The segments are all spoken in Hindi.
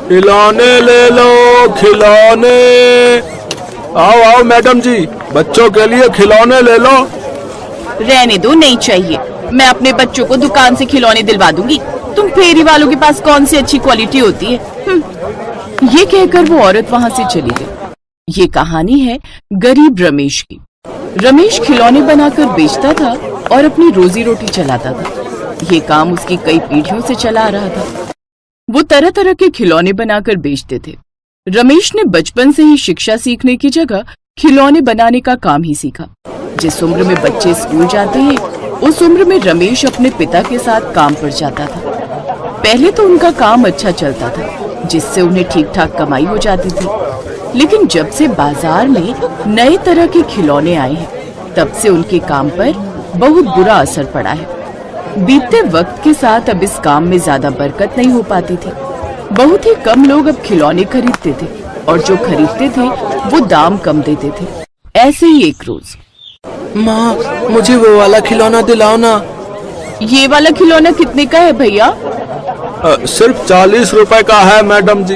खिलौने ले लो खिलौने। आओ आओ मैडम जी, बच्चों के लिए खिलौने ले लो। रहने दो, नहीं चाहिए। मैं अपने बच्चों को दुकान से खिलौने दिलवा दूंगी। तुम फेरी वालों के पास कौन सी अच्छी क्वालिटी होती है। ये कहकर वो औरत वहाँ से चली गई। ये कहानी है गरीब रमेश की। रमेश खिलौने बनाकर बेचता था और अपनी रोजी रोटी चलाता था। ये काम उसकी कई पीढ़ियों से चला आ रहा था। वो तरह तरह के खिलौने बनाकर बेचते थे। रमेश ने बचपन से ही शिक्षा सीखने की जगह खिलौने बनाने का काम ही सीखा। जिस उम्र में बच्चे स्कूल जाते हैं, उस उम्र में रमेश अपने पिता के साथ काम पर जाता था। पहले तो उनका काम अच्छा चलता था, जिससे उन्हें ठीक ठाक कमाई हो जाती थी। लेकिन जब से बाजार में नए तरह के खिलौने आए हैं, तब से उनके काम पर बहुत बुरा असर पड़ा है। बीतते वक्त के साथ अब इस काम में ज्यादा बरकत नहीं हो पाती थी। बहुत ही कम लोग अब खिलौने खरीदते थे और जो खरीदते थे वो दाम कम देते थे। ऐसे ही एक रोज, माँ मुझे वो वाला खिलौना दिलाओ ना। ये वाला खिलौना कितने का है भैया? सिर्फ 40 रुपए का है मैडम जी।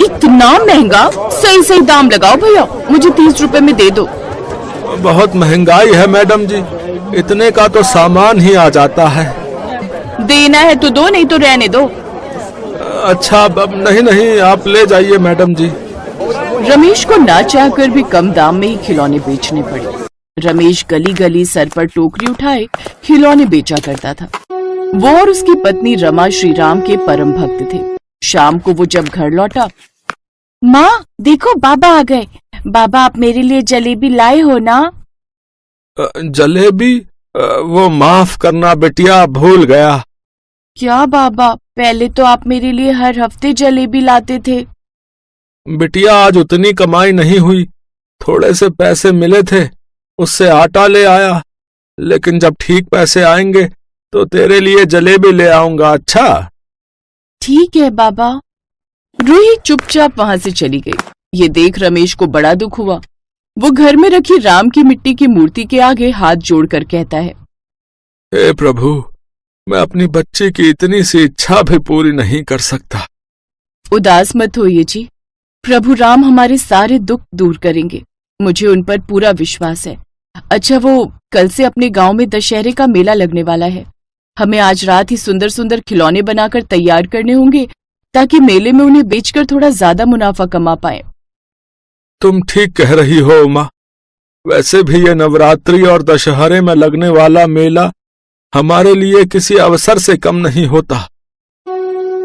इतना महंगा? सही सही दाम लगाओ भैया, मुझे 30 रुपए में दे दो। बहुत महंगाई है मैडम जी, इतने का तो सामान ही आ जाता है। देना है तो दो, नहीं तो रहने दो। अच्छा अब नहीं नहीं, आप ले जाइए मैडम जी। रमेश को ना चाहकर भी कम दाम में ही खिलौने बेचने पड़े। रमेश गली गली सर पर टोकरी उठाए खिलौने बेचा करता था। वो और उसकी पत्नी रमा श्रीराम के परम भक्त थे। शाम को वो जब घर लौटा, माँ देखो बाबा आ गए। बाबा आप मेरे लिए जलेबी लाए हो ना? जलेबी? वो माफ करना बेटिया, भूल गया। क्या बाबा, पहले तो आप मेरे लिए हर हफ्ते जलेबी लाते थे। बिटिया आज उतनी कमाई नहीं हुई, थोड़े से पैसे मिले थे, उससे आटा ले आया। लेकिन जब ठीक पैसे आएंगे तो तेरे लिए जलेबी ले आऊंगा। अच्छा ठीक है बाबा। रूही चुपचाप वहां से चली गई। ये देख रमेश को बड़ा दुख हुआ। वो घर में रखी राम की मिट्टी की मूर्ति के आगे हाथ जोड़कर कहता है, हे प्रभु, मैं अपनी बच्ची की इतनी सी इच्छा भी पूरी नहीं कर सकता। उदास मत होइए जी, प्रभु राम हमारे सारे दुख दूर करेंगे। मुझे उन पर पूरा विश्वास है। अच्छा, वो कल से अपने गांव में दशहरे का मेला लगने वाला है। हमें आज रात ही सुंदर सुंदर खिलौने बनाकर तैयार करने होंगे, ताकि मेले में उन्हें बेचकर थोड़ा ज्यादा मुनाफा कमा पाए। तुम ठीक कह रही हो उमा। वैसे भी ये नवरात्रि और दशहरे में लगने वाला मेला हमारे लिए किसी अवसर से कम नहीं होता।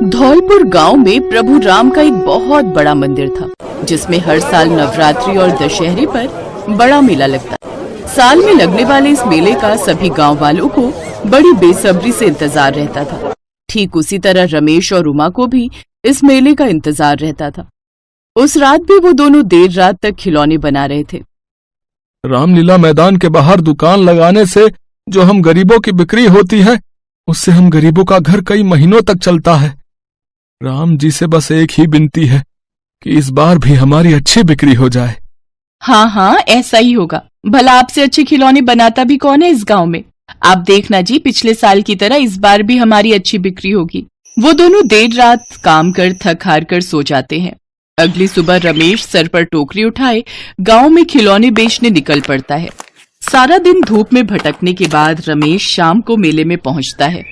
धौलपुर गांव में प्रभु राम का एक बहुत बड़ा मंदिर था, जिसमें हर साल नवरात्रि और दशहरे पर बड़ा मेला लगता। साल में लगने वाले इस मेले का सभी गांव वालों को बड़ी बेसब्री से इंतजार रहता था। ठीक उसी तरह रमेश और उमा को भी इस मेले का इंतजार रहता था। उस रात भी वो दोनों देर रात तक खिलौने बना रहे थे। रामलीला मैदान के बाहर दुकान लगाने से जो हम गरीबों की बिक्री होती है, उससे हम गरीबों का घर कई महीनों तक चलता है। राम जी से बस एक ही विनती है कि इस बार भी हमारी अच्छी बिक्री हो जाए। हाँ हाँ, ऐसा ही होगा। भला आपसे अच्छे खिलौने बनाता भी कौन है इस गांव में? आप देखना जी, पिछले साल की तरह इस बार भी हमारी अच्छी बिक्री होगी। वो दोनों देर रात काम कर थक हार कर सो जाते हैं। अगली सुबह रमेश सर पर टोकरी उठाए गांव में खिलौने बेचने निकल पड़ता है। सारा दिन धूप में भटकने के बाद रमेश शाम को मेले में पहुंचता है।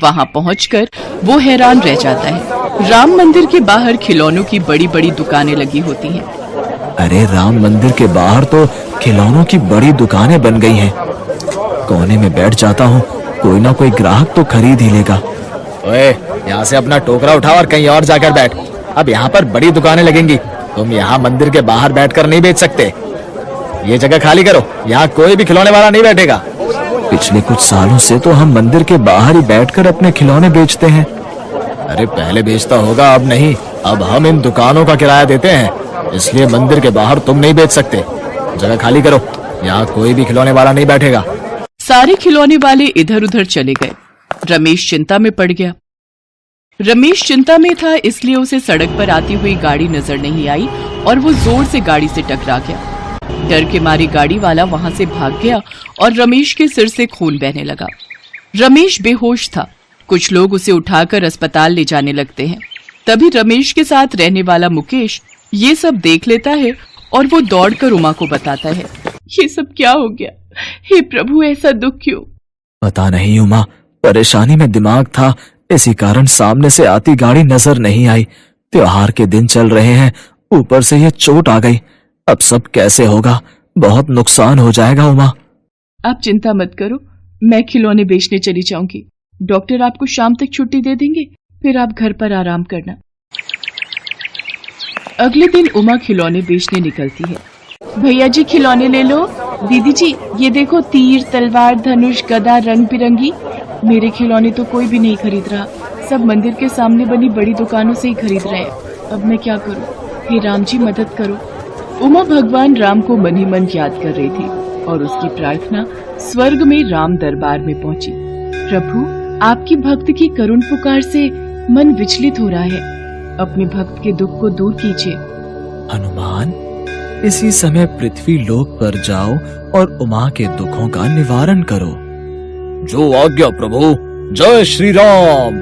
वहां पहुंचकर वो हैरान रह जाता है। राम मंदिर के बाहर खिलौनों की बड़ी बड़ी दुकानें लगी होती हैं। अरे राम मंदिर के बाहर तो खिलौनों की बड़ी दुकानें बन गई हैं। कोने में बैठ जाता हूँ, कोई ना कोई ग्राहक तो खरीद ही लेगा। ओए, यहाँ से अपना टोकरा उठा और कहीं और जाकर बैठ। अब यहाँ पर बड़ी दुकानें लगेंगी, तुम यहाँ मंदिर के बाहर बैठकर नहीं बेच सकते। ये जगह खाली करो, यहाँ कोई भी खिलौने वाला नहीं बैठेगा। पिछले कुछ सालों से तो हम मंदिर के बाहर ही बैठकर अपने खिलौने बेचते हैं। अरे पहले बेचता होगा, अब नहीं। अब हम इन दुकानों का किराया देते हैं, इसलिए मंदिर के बाहर तुम नहीं बेच सकते। जगह खाली करो, यहाँ कोई भी खिलौने वाला नहीं बैठेगा। सारे खिलौने वाले इधर उधर चले गए। रमेश चिंता में पड़ गया। रमेश चिंता में था, इसलिए उसे सड़क पर आती हुई गाड़ी नजर नहीं आई और वो जोर से गाड़ी से टकरा गया। डर के मारे गाड़ी वाला वहां से भाग गया और रमेश के सिर से खून बहने लगा। रमेश बेहोश था। कुछ लोग उसे उठाकर अस्पताल ले जाने लगते हैं। तभी रमेश के साथ रहने वाला मुकेश ये सब देख लेता है और वो दौड़कर उमा को बताता है। ये सब क्या हो गया? हे प्रभु, ऐसा दुख क्यों? पता नहीं उमा, परेशानी में दिमाग था, इसी कारण सामने से आती गाड़ी नजर नहीं आई। त्योहार के दिन चल रहे हैं, ऊपर से ये चोट आ गई। अब सब कैसे होगा? बहुत नुकसान हो जाएगा उमा। आप चिंता मत करो, मैं खिलौने बेचने चली जाऊंगी। डॉक्टर आपको शाम तक छुट्टी दे देंगे, फिर आप घर पर आराम करना। अगले दिन उमा खिलौने बेचने निकलती है। भैया जी खिलौने ले लो। दीदी जी ये देखो, तीर, तलवार, धनुष, गदा रंग बिरंगी। मेरे खिलौने तो कोई भी नहीं खरीद रहा, सब मंदिर के सामने बनी बड़ी दुकानों से ही खरीद रहे हैं। अब मैं क्या करूं? हे राम जी मदद करो। उमा भगवान राम को मन ही मन याद कर रही थी और उसकी प्रार्थना स्वर्ग में राम दरबार में पहुंची। प्रभु, आपकी भक्त की करुण पुकार से मन विचलित हो रहा है, अपने भक्त के दुख को दूर कीजिए। हनुमान, इसी समय पृथ्वी लोक पर जाओ और उमा के दुखों का निवारण करो। जो आज्ञा प्रभु। जय श्री राम।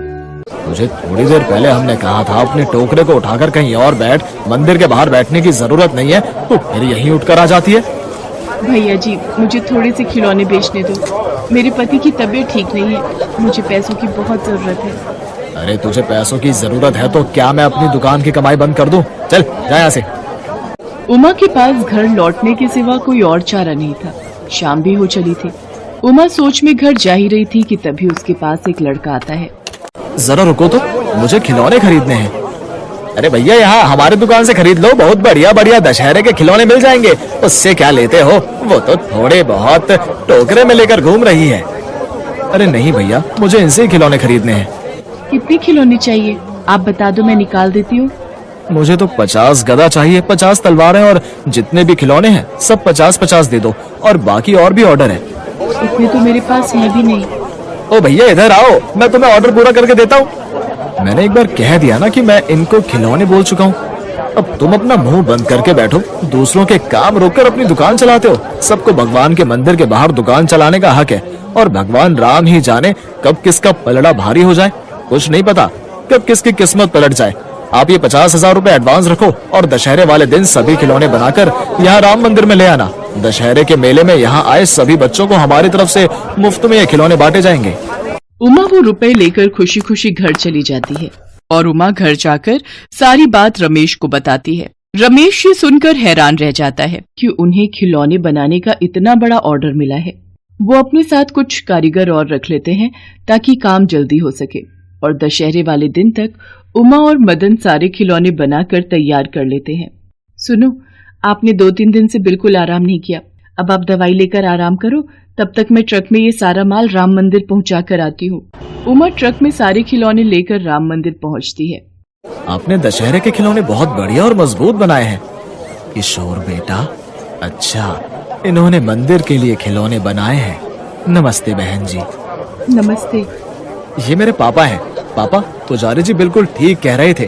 मुझे थोड़ी देर पहले हमने कहा था अपने टोकरे को उठाकर कहीं और बैठ, मंदिर के बाहर बैठने की जरूरत नहीं है, तो फिर यहीं उठकर आ जाती है। भैया जी मुझे थोड़े से खिलौने बेचने दो, मेरे पति की तबीयत ठीक नहीं है, मुझे पैसों की बहुत जरूरत है। अरे तुझे पैसों की जरूरत है तो क्या मैं अपनी दुकान की कमाई बंद कर दूं? चल जा यहाँ से। उमा के पास घर लौटने के सिवा कोई और चारा नहीं था। शाम भी हो चली थी। उमा सोच में घर जा ही रही थी कि तभी उसके पास एक लड़का आता है। जरा रुको तो, मुझे खिलौने खरीदने हैं। अरे भैया यहाँ हमारे दुकान से खरीद लो, बहुत बढ़िया बढ़िया दशहरे के खिलौने मिल जाएंगे। उससे क्या लेते हो? वो तो थोड़े बहुत टोकरे में लेकर घूम रही है। अरे नहीं भैया, मुझे इनसे ही खिलौने खरीदने हैं। कितने खिलौने चाहिए आप बता दो, मैं निकाल देती हूँ। मुझे तो 50 गदा चाहिए, 50 तलवारें और जितने भी खिलौने हैं सब 50-50 दे दो, और बाकी और भी ऑर्डर है। इतने तो मेरे पास है भी नहीं। ओ भैया इधर आओ, मैं तुम्हें ऑर्डर पूरा करके देता हूँ। मैंने एक बार कह दिया ना कि मैं इनको खिलौने बोल चुका हूँ। अब तुम अपना मुंह बंद करके बैठो, दूसरों के काम रोककर अपनी दुकान चलाते हो। सबको भगवान के मंदिर के बाहर दुकान चलाने का हक है, और भगवान राम ही जाने कब किसका पलड़ा भारी हो जाए। कुछ नहीं पता कब किसकी किस्मत पलट जाए। आप ये 50,000 रुपए एडवांस रखो और दशहरे वाले दिन सभी खिलौने बनाकर यहाँ राम मंदिर में ले आना। दशहरे के मेले में यहाँ आए सभी बच्चों को हमारी तरफ से मुफ्त में ये खिलौने बांटे जाएंगे। उमा वो रुपए लेकर खुशी खुशी घर चली जाती है और उमा घर जाकर सारी बात रमेश को बताती है। रमेश ये सुनकर हैरान रह जाता है कि उन्हें खिलौने बनाने का इतना बड़ा ऑर्डर मिला है। वो अपने साथ कुछ कारीगर और रख लेते हैं ताकि काम जल्दी हो सके, और दशहरे वाले दिन तक उमा और मदन सारे खिलौने बनाकर तैयार कर लेते हैं। सुनो, आपने 2-3 दिन से बिल्कुल आराम नहीं किया, अब आप दवाई लेकर आराम करो, तब तक मैं ट्रक में ये सारा माल राम मंदिर पहुंचा कर आती हूँ। उमा ट्रक में सारे खिलौने लेकर राम मंदिर पहुंचती है। आपने दशहरे के खिलौने बहुत बढ़िया और मजबूत बनाए हैं। किशोर बेटा, अच्छा इन्होंने मंदिर के लिए खिलौने बनाए हैं। नमस्ते बहन जी। नमस्ते। ये मेरे पापा हैं। पापा, पुजारी जी बिल्कुल ठीक कह रहे थे,